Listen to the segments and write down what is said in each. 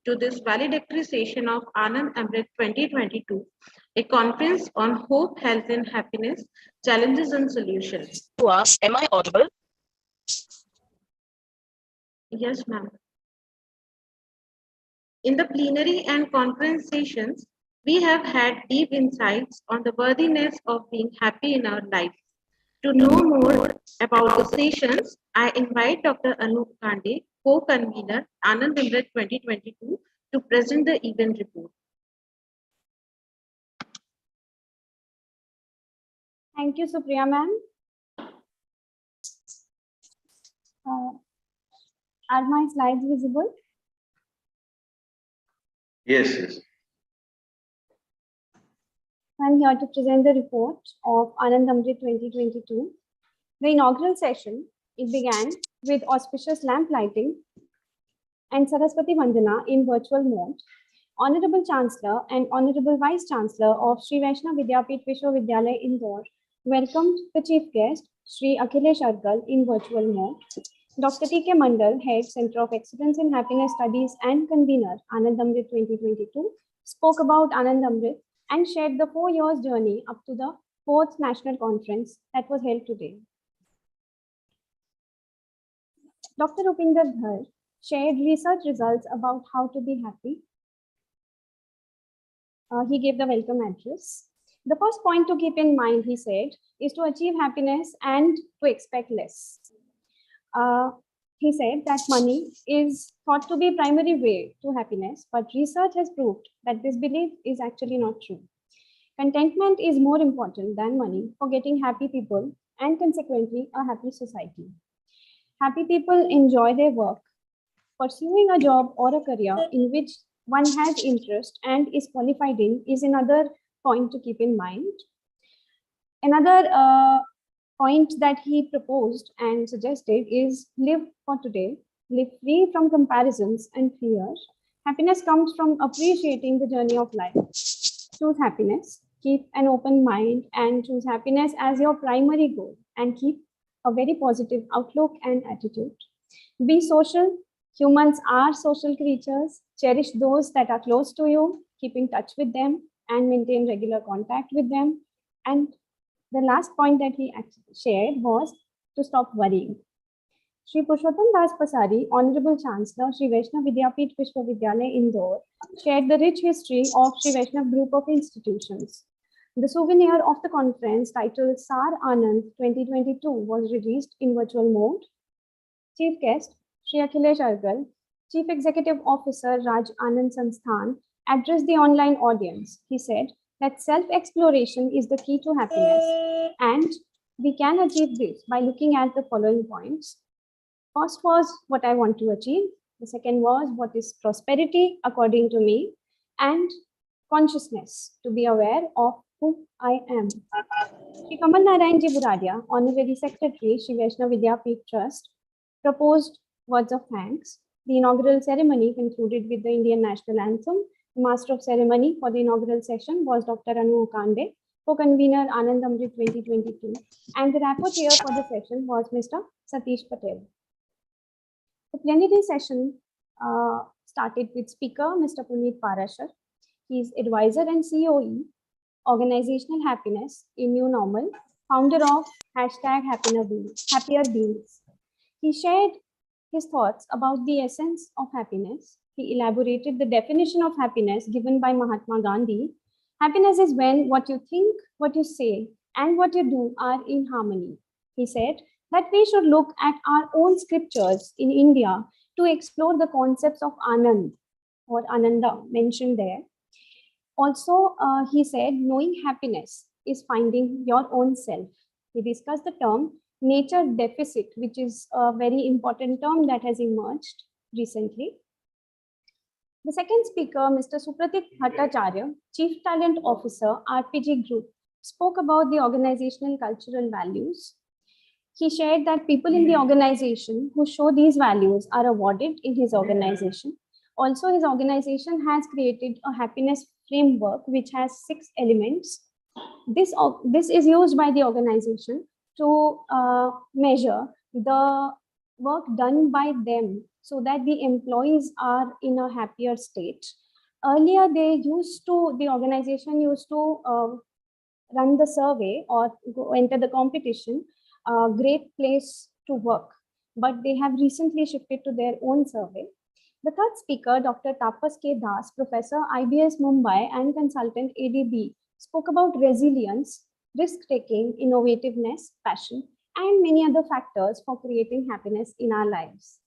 to this valedictory session of Anand-Amrit 2022, a conference on hope, health and happiness, challenges and solutions. To us, am I audible? Yes, ma'am. In the plenary and conference sessions, we have had deep insights on the worthiness of being happy in our life. To know more about the sessions, I invite Dr. Anup Kande, co-convener, Anand-Amrit 2022, to present the event report. Thank you, Supriya ma'am. Are my slides visible? Yes. I'm here to present the report of Anand-Amrit 2022. The inaugural session, it began with auspicious lamp lighting and Saraswati Vandana in virtual mode. Honorable Chancellor and Honorable Vice Chancellor of Sri Vaishnav Vidyapith Vishwavidyalaya Indore welcomed the chief guest, Sri Akhilesh Argal, in virtual mode. Dr. T.K. Mandal, Head, Center of Excellence in Happiness Studies and convener, Anand-Amrit 2022, spoke about Anand-Amrit and shared the 4 years journey up to the 4th national conference that was held today. Dr. Upinder Dhar shared research results about how to be happy. He gave the welcome address. The first point to keep in mind, he said, is to achieve happiness and to expect less. He said that money is thought to be primary way to happiness, but research has proved that this belief is actually not true. Contentment is more important than money for getting happy people and consequently a happy society. Happy people enjoy their work. Pursuing a job or a career in which one has interest and is qualified in is another point to keep in mind. Another point that he proposed and suggested is live for today, live free from comparisons and fear. Happiness comes from appreciating the journey of life. Choose happiness, keep an open mind and choose happiness as your primary goal and keep a very positive outlook and attitude. Be social. Humans are social creatures. Cherish those that are close to you, keep in touch with them and maintain regular contact with them. And the last point that he shared was to stop worrying. Shri Purushottam Das Pasari, Honorable Chancellor, Sri Vaishnav Vidyapith Vishwavidyalaya Indore, shared the rich history of Sri Vaishnav Group of Institutions. The souvenir of the conference titled Sar Anand 2022 was released in virtual mode. Chief guest, Sri Akhilesh Argal, Chief Executive Officer Raj Anand Sansthan, addressed the online audience. He said that self-exploration is the key to happiness, and we can achieve this by looking at the following points. First was what I want to achieve. The second was what is prosperity according to me, and consciousness, to be aware of who I am. Shri Kamal Narayan Ji Buradia, Honorary Secretary, Sri Vaishnav Vidyapith Trust, proposed words of thanks. The inaugural ceremony concluded with the Indian National Anthem. The Master of Ceremony for the inaugural session was Dr. Anup Kande, co-convener Anand-Amrit 2022, and the rapporteur for the session was Mr. Satish Patel. The plenary session started with speaker Mr. Puneet Parashar. He is advisor and COE, Organizational Happiness in New Normal, founder of #Happier Beings. He shared his thoughts about the essence of happiness. He elaborated the definition of happiness given by Mahatma Gandhi. Happiness is when what you think, what you say, and what you do are in harmony. He said that we should look at our own scriptures in India to explore the concepts of Anand or Ananda mentioned there. Also, he said knowing happiness is finding your own self. He discussed the term nature deficit, which is a very important term that has emerged recently. The second speaker, Mr. Supratik Bhattacharya, Chief Talent Officer, RPG Group, spoke about the organizational cultural values. He shared that people in the organization who show these values are awarded in his organization. Also, his organization has created a happiness framework which has 6 elements. This is used by the organization to measure the work done by them so that the employees are in a happier state. Earlier, the organization used to run the survey or enter the competition, a great place to work, but they have recently shifted to their own survey. The third speaker, Dr. Tapas K. Das, Professor IBS Mumbai and consultant ADB, spoke about resilience, risk-taking, innovativeness, passion, and many other factors for creating happiness in our lives.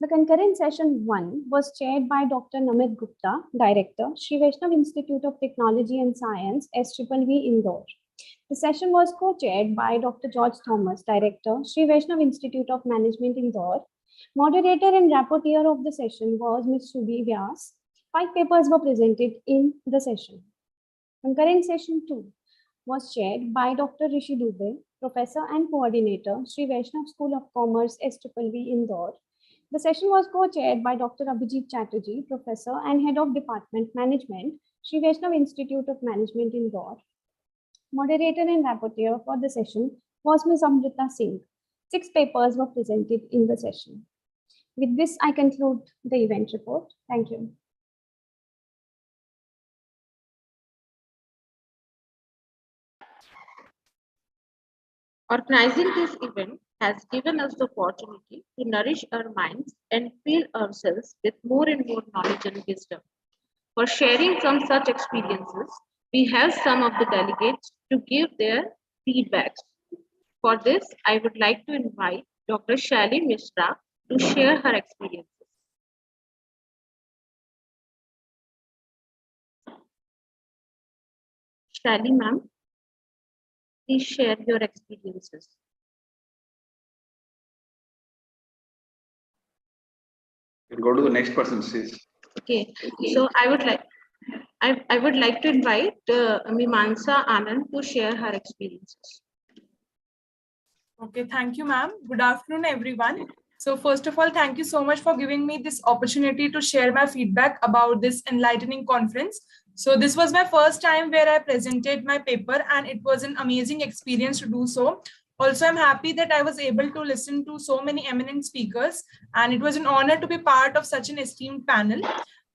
The concurrent session 1 was chaired by Dr. Namit Gupta, Director, Sri Vaishnav Institute of Technology and Science, SVV Indore. The session was co-chaired by Dr. George Thomas, Director, Sri Vaishnav Institute of Management, Indore. Moderator and rapporteur of the session was Ms. Subhi Vyas. 5 papers were presented in the session. Concurrent session 2 was chaired by Dr. Rishi Dubey, Professor and Coordinator, Sri Vaishnav School of Commerce, SVV Indore. The session was co-chaired by Dr. Abhijit Chatterjee, Professor and Head of Department Management, Sri Vaishnav Institute of Management, Indore. Moderator and rapporteur for the session was Ms. Amrita Singh. 6 papers were presented in the session. With this, I conclude the event report. Thank you. Organizing this event has given us the opportunity to nourish our minds and fill ourselves with more and more knowledge and wisdom. For sharing some such experiences, we have some of the delegates to give their feedbacks. For this, I would like to invite Dr. Shali Mishra to share her experiences. Shali ma'am, please share your experiences. We'll go to the next person, please. Okay, so I would like to invite Mimansa Anand to share her experiences. Okay, thank you, ma'am. Good afternoon, everyone. So first of all, thank you so much for giving me this opportunity to share my feedback about this enlightening conference. So this was my first time where I presented my paper, and it was an amazing experience to do so. Also, I'm happy that I was able to listen to so many eminent speakers, and it was an honor to be part of such an esteemed panel.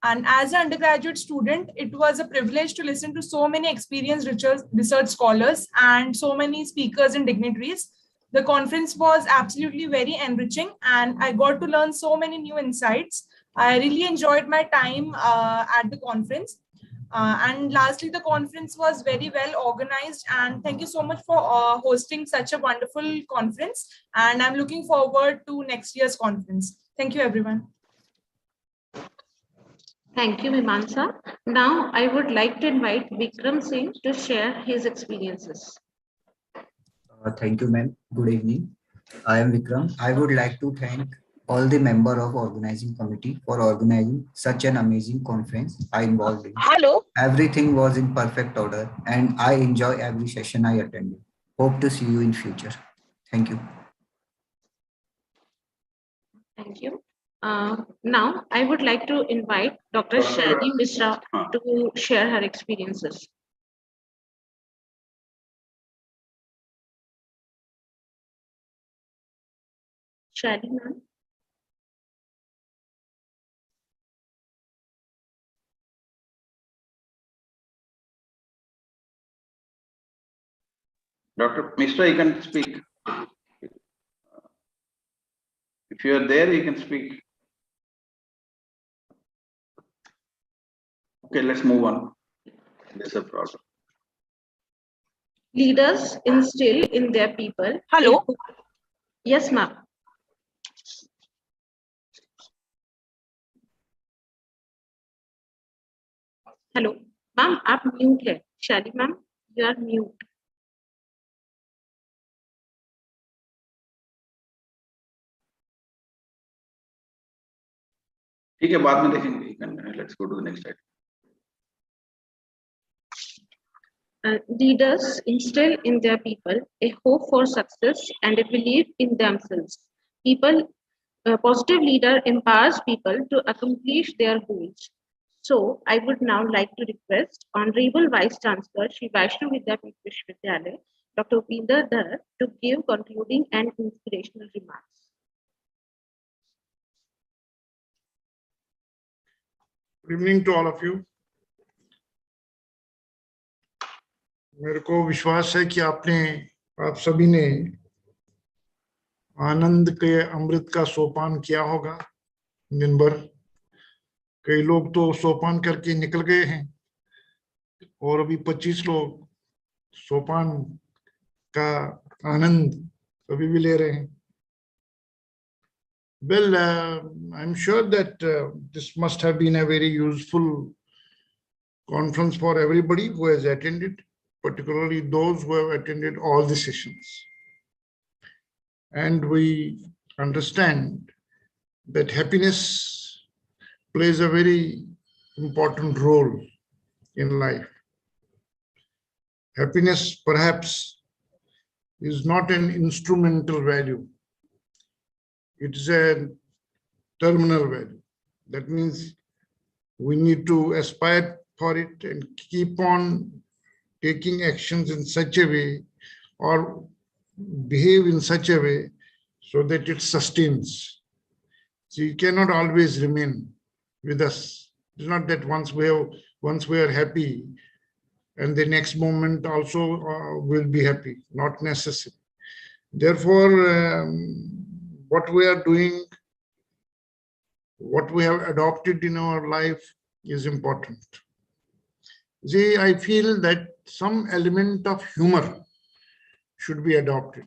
And as an undergraduate student, it was a privilege to listen to so many experienced research scholars and so many speakers and dignitaries. The conference was absolutely very enriching, and I got to learn so many new insights. I really enjoyed my time at the conference. And lastly, the conference was very well organized, and thank you so much for hosting such a wonderful conference. And I'm looking forward to next year's conference. Thank you, everyone. Thank you, Mimansa. Now, I would like to invite Vikram Singh to share his experiences. Thank you, ma'am. Good evening. I am Vikram. I would like to thank all the member of organizing committee for organizing such an amazing conference I involved in. Hello. Everything was in perfect order, and I enjoy every session I attended. Hope to see you in future. Thank you. Thank you. Now, I would like to invite Dr. Shali Mishra to share her experiences. Shali ma'am. Dr. Mishra, you can speak. If you are there, you can speak. Okay, let's move on. There's a problem. Leaders instill in their people. Hello. Yes, ma'am. Hello ma'am, आप mute है. शैली ma'am, you are mute. ठीक है, बाद में देखेंगे. Let's go to the next slide. Leaders instill in their people a hope for success and a belief in themselves. Positive leader empowers people to accomplish their goals. So, I would now like to request Honorable Vice Chancellor Shri Vaishnav Vidyapeeth Vishwavidyalaya, Dr. Upinder, to give concluding and inspirational remarks. Good evening to all of you. मेरे को विश्वास है कि आप सभी ने आनंद के अमृत का सोपान किया होगा दिन भर। कई लोग तो सोपान करके निकल गए हैं और अभी 25 लोग सोपान का आनंद अभी भी ले रहे हैं। Well, I'm sure that this must have been a very useful conference for everybody who has attended, particularly those who have attended all the sessions. And we understand that happiness plays a very important role in life. Happiness perhaps is not an instrumental value. It is a terminal value. That means we need to aspire for it and keep on taking actions in such a way or behave in such a way so that it sustains. So it cannot always remain with us. It's not that once we are happy and the next moment also will be happy, not necessary. Therefore, what we are doing, what we have adopted in our life is important. See, I feel that some element of humor should be adopted.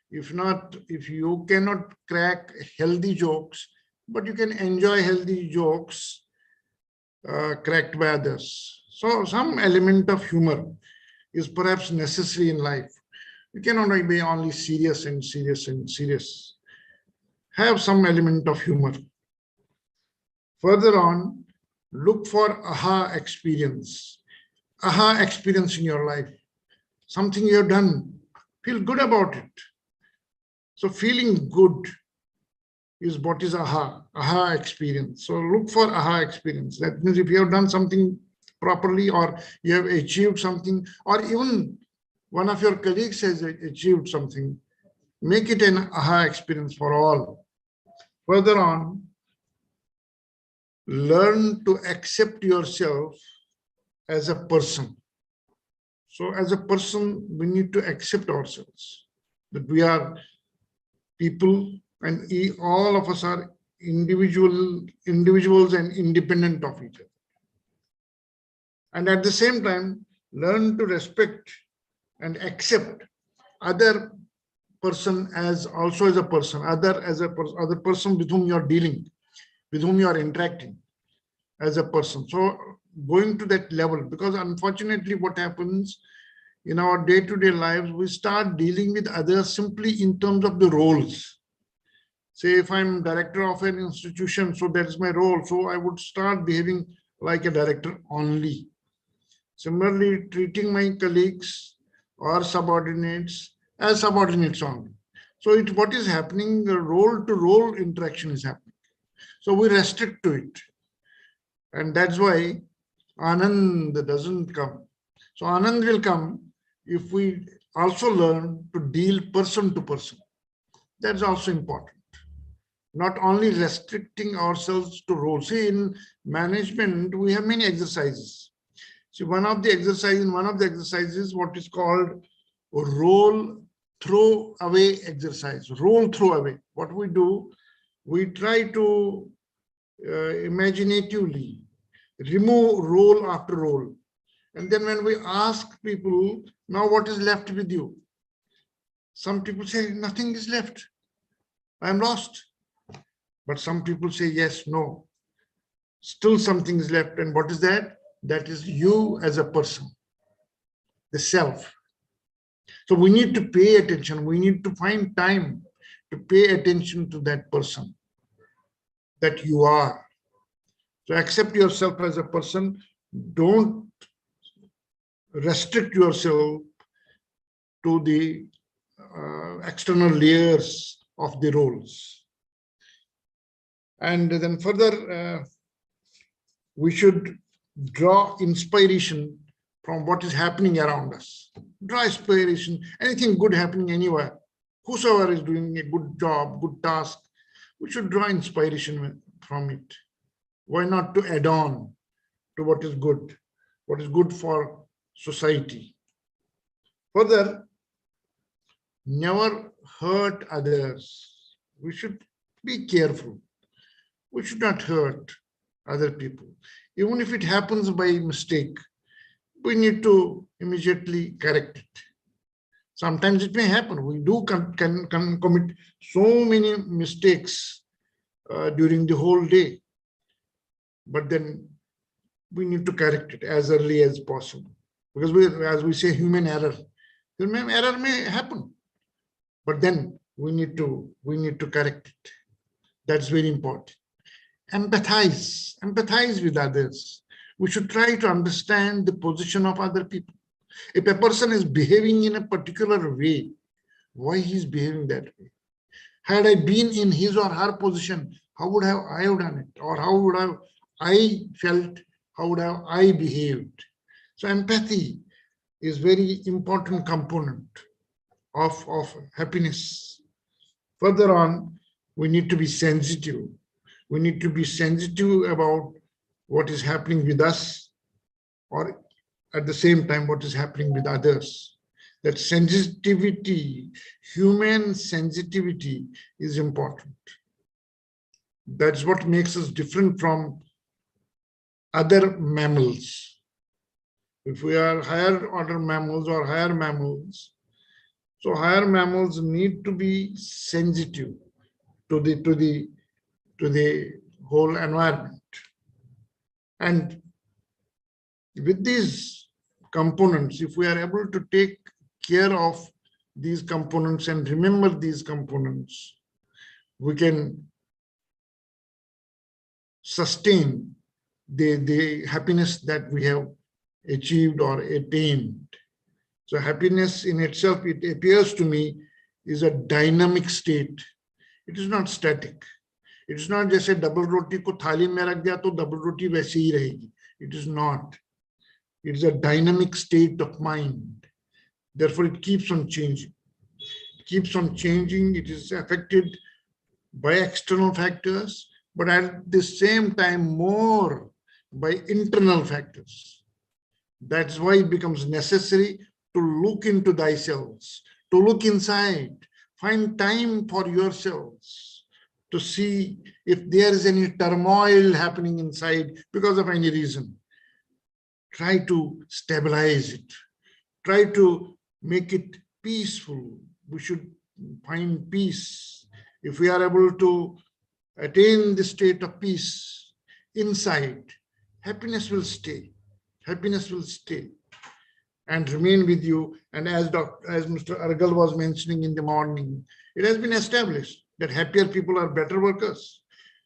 If not, if you cannot crack healthy jokes, but you can enjoy healthy jokes cracked by others. So some element of humor is perhaps necessary in life. You cannot be only serious and serious and serious. Have some element of humor. Further on, look for aha experience in your life. Something you have done, feel good about it. So feeling good is what is aha experience. So look for aha experience. That means if you have done something properly or you have achieved something, or even one of your colleagues has achieved something, make it an aha experience for all. Further on, learn to accept yourself as a person. So as a person, we need to accept ourselves, that we are people and all of us are individuals and independent of each other. And at the same time, learn to respect and accept other person as also as a person, other person with whom you are dealing, with whom you are interacting as a person. So going to that level, because unfortunately what happens in our day-to-day lives, we start dealing with others simply in terms of the roles. Say if I'm director of an institution, so that's my role. So I would start behaving like a director only. Similarly, treating my colleagues or subordinates as subordinates only. So what is happening, the role-to-role interaction is happening. So we restrict to it. And that's why Anand doesn't come. So Anand will come if we also learn to deal person to person. That's also important. Not only restricting ourselves to roles. See, in management, we have many exercises. See, one of the exercises, what is called role throw away exercise. Role throw away. What we do, we try to imaginatively remove role after role. And then when we ask people, now what is left with you? Some people say, nothing is left. I am lost. But some people say, yes, no. Still something is left. And what is that? That is you as a person, the self. So we need to pay attention. We need to find time to pay attention to that person that you are. So accept yourself as a person. Don't restrict yourself to the external layers of the roles. And then further, we should draw inspiration from what is happening around us. Draw inspiration, anything good happening anywhere. Whosoever is doing a good job, good task, we should draw inspiration from it. Why not to add on to what is good for society? Further, never hurt others. We should be careful. We should not hurt other people. Even if it happens by mistake, we need to immediately correct it. Sometimes it may happen. We do can commit so many mistakes during the whole day, but then we need to correct it as early as possible, because as we say, human error may happen, but then we need to correct it. That's very important. Empathize with others. We should try to understand the position of other people. If a person is behaving in a particular way, why he's behaving that way? Had I been in his or her position, how would I have done it? Or how would I felt? How would I behaved? So empathy is very important component of happiness. Further on, we need to be sensitive. We need to be sensitive about what is happening with us, or at the same time, what is happening with others. That sensitivity, human sensitivity is important. That's what makes us different from other mammals. If we are higher order mammals or higher mammals, so higher mammals need to be sensitive to the whole environment. And with these components, if we are able to take care of these components and remember these components, we can sustain the happiness that we have achieved or attained. So happiness in itself, it appears to me, is a dynamic state. It is not static. It is not just a double roti ko thali mein rakh diya to double roti वैसे ही रहेगी. It is not. It is a dynamic state of mind. Therefore, it keeps on changing. It keeps on changing. It is affected by external factors, but at the same time, more by internal factors. That's why it becomes necessary to look into thyself, to look inside, find time for yourselves to see if there is any turmoil happening inside because of any reason. Try to stabilize it. Try to make it peaceful. We should find peace. If we are able to attain the state of peace inside, happiness will stay. Happiness will stay and remain with you. And as Mr. Argal was mentioning in the morning, it has been established that happier people are better workers.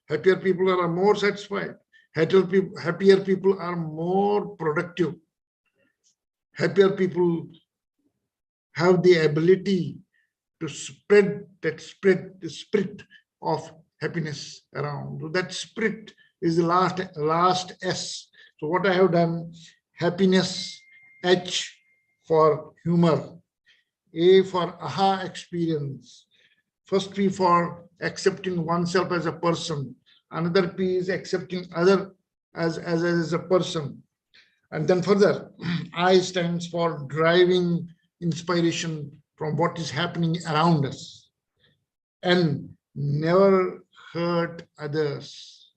Happier people are more satisfied. Happier people are more productive. Happier people have the ability to spread the spirit of happiness around. So that spirit is the last S. So what I have done, happiness, H for humor, A for aha experience. First P for accepting oneself as a person. Another P is accepting other as a person. And then further, I stands for driving inspiration from what is happening around us. And never hurt others.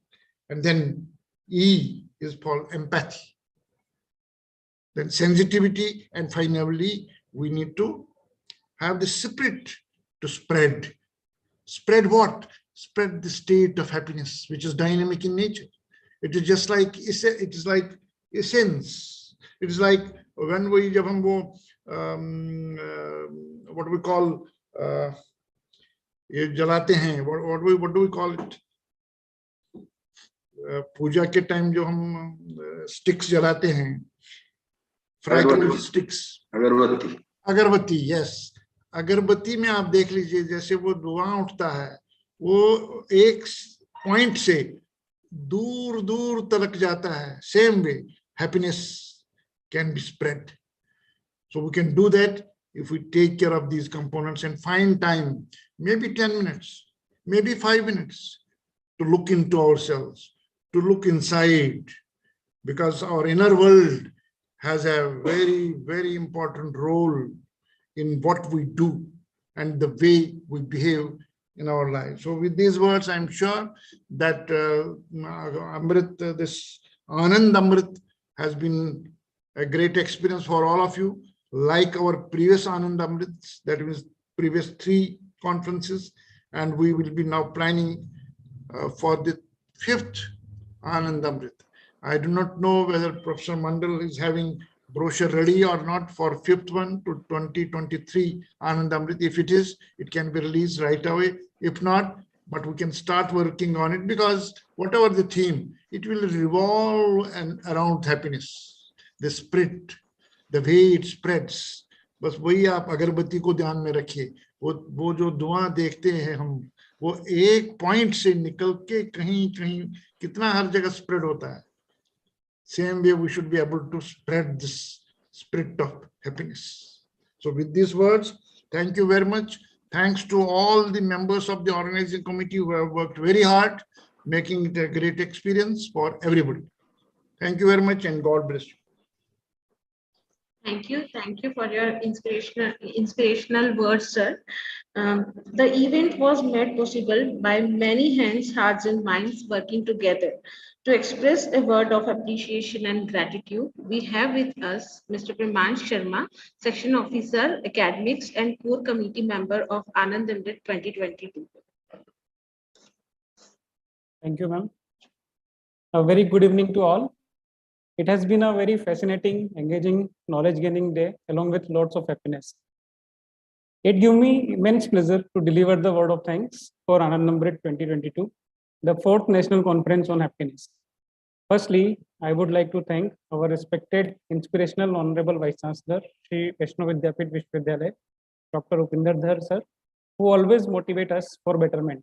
And then E is for empathy. Then sensitivity, and finally, we need to have the spirit to spread. Spread what? Spread the state of happiness, which is dynamic in nature. It is just like, it is like essence. It is like when we, jab hum wo, what do we call, ये जलाते हैं, what do we call it? पूजा के time जो हम sticks जलाते हैं, fragrance sticks, अगरबत्ती, yes, अगरबत्ती में आप देख लीजिए जैसे वो धुआं उठता है, वो एक पॉइंट से दूर दूर तलक जाता है. Same way, happiness can be spread. So we can do that if we take care of these components and find time, maybe 10 minutes, maybe 5 minutes, to look into ourselves, to look inside, because our inner world has a very, very important role in what we do and the way we behave in our lives. So with these words, I'm sure that Amrit, this Anand-Amrit has been a great experience for all of you, like our previous Anand-Amrits, that was previous 3 conferences, and we will be now planning for the 5th Anand-Amrit. I do not know whether Professor Mandal is having brochure ready or not for 5th one to 2023 Anand-Amrit. If it is, it can be released right away. If not, but we can start working on it, because whatever the theme, it will revolve around happiness, the spirit, the way it spreads. बस वही आप अगरबत्ती को ध्यान में रखिए, वो जो धुआं देखते हैं हम, वो एक पॉइंट से निकल के कहीं कहीं कितना हर जगह स्प्रेड होता है. Same way we should be able to spread this spirit of happiness. So with these words, thank you very much. Thanks to all the members of the organizing committee who have worked very hard, making it a great experience for everybody. Thank you very much, and God bless you. Thank you for your inspirational words, sir. The event was made possible by many hands, hearts, and minds working together. To express a word of appreciation and gratitude, we have with us Mr. Pramansh Sharma, Section Officer, Academics, and Core Committee Member of Anand-Amrit 2022. Thank you, ma'am. A very good evening to all. It has been a very fascinating, engaging, knowledge-gaining day, along with lots of happiness. It gives me immense pleasure to deliver the word of thanks for Anand-Amrit 2022, the 4th National Conference on Happiness. Firstly, I would like to thank our respected, inspirational, Honorable Vice Chancellor, Shri Vaishno Vidyapit Vishwavidyalaya, Dr. Upinder Dhar, sir, who always motivate us for betterment.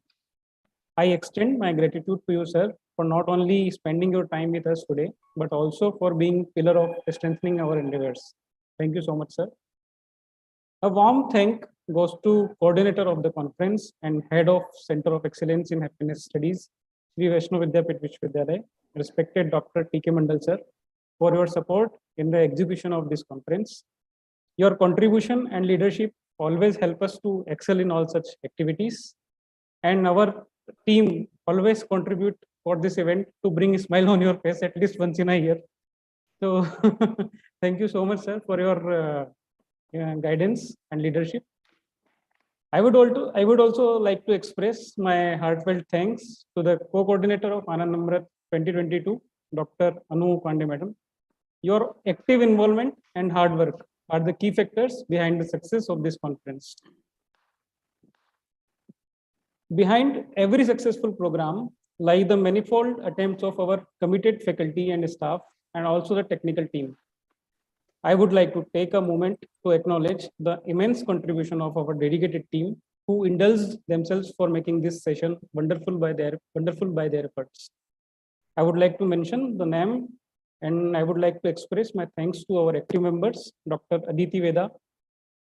I extend my gratitude to you, sir, for not only spending your time with us today, but also for being pillar of strengthening our endeavors. Thank you so much, sir. A warm thank goes to coordinator of the conference and head of Center of Excellence in Happiness Studies, Shri Vaishno Vidyapit Vishwavidyalaya, respected Dr. T.K. Mandal, sir, for your support in the execution of this conference. Your contribution and leadership always help us to excel in all such activities, and our team always contribute for this event to bring a smile on your face at least once in a year. So thank you so much, sir, for your guidance and leadership. I would also like to express my heartfelt thanks to the co-coordinator of Anand-Amrit 2022, Dr. Anu Pandey, madam. Your active involvement and hard work are the key factors behind the success of this conference. Behind every successful program lie the manifold attempts of our committed faculty and staff, and also the technical team. I would like to take a moment to acknowledge the immense contribution of our dedicated team, who indulged themselves for making this session wonderful by their efforts. I would like to mention the name, and I would like to express my thanks to our active members, Dr. Aditi Veda,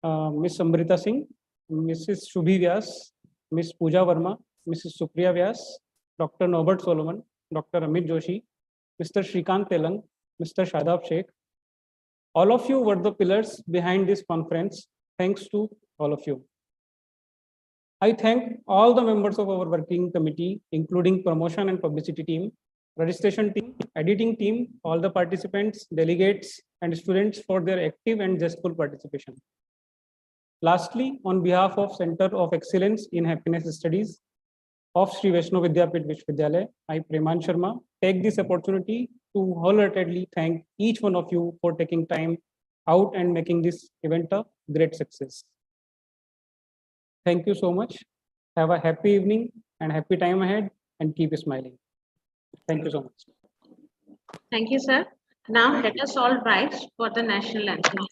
Ms. Amrita Singh, Mrs. Shubhi Vyas, Ms. Pooja Verma, Mrs. Supriya Vyas, Dr. Norbert Solomon, Dr. Amit Joshi, Mr. Shrikant Telang, Mr. Shadab Sheikh. All of you were the pillars behind this conference. Thanks to all of you. I thank all the members of our working committee, including promotion and publicity team, registration team, editing team, all the participants, delegates, and students for their active and zestful participation. Lastly, on behalf of Center of Excellence in Happiness Studies of Shri Vaishno Vidyapit Vishwavidyalaya, I, Pramansh Sharma, take this opportunity to wholeheartedly thank each one of you for taking time out and making this event a great success. Thank you so much. Have a happy evening and happy time ahead, and keep smiling. Thank you so much. Thank you, sir. Now let us all rise for the national anthem.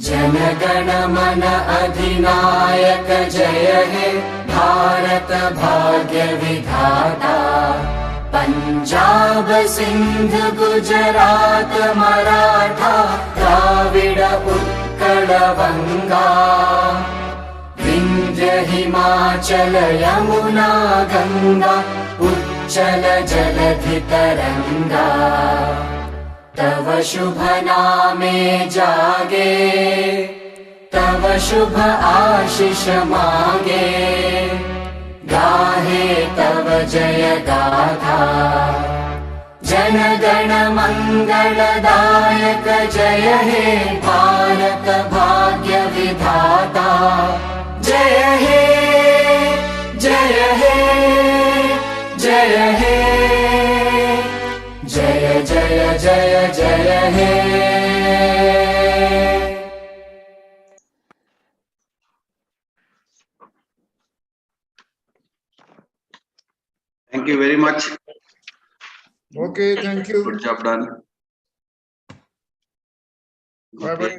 जनगण मन अधिनायक जय हे भारत भाग्य विधाता पंजाब सिंध गुजरात मराठा द्राविड उत्कल बंगा विंध्य हिमाचल यमुना गंगा उच्चल जलधि तरंगा तव शुभ नामे जागे तव शुभ आशीष मागे गाहे तव जय गाथा जन गण मंगलदायक जय हे भारत भाग्य विधाता जय हे जय हे जय हे जय जय जय जय हे Thank you very much. Okay, thank you. Good job done. Bye bye.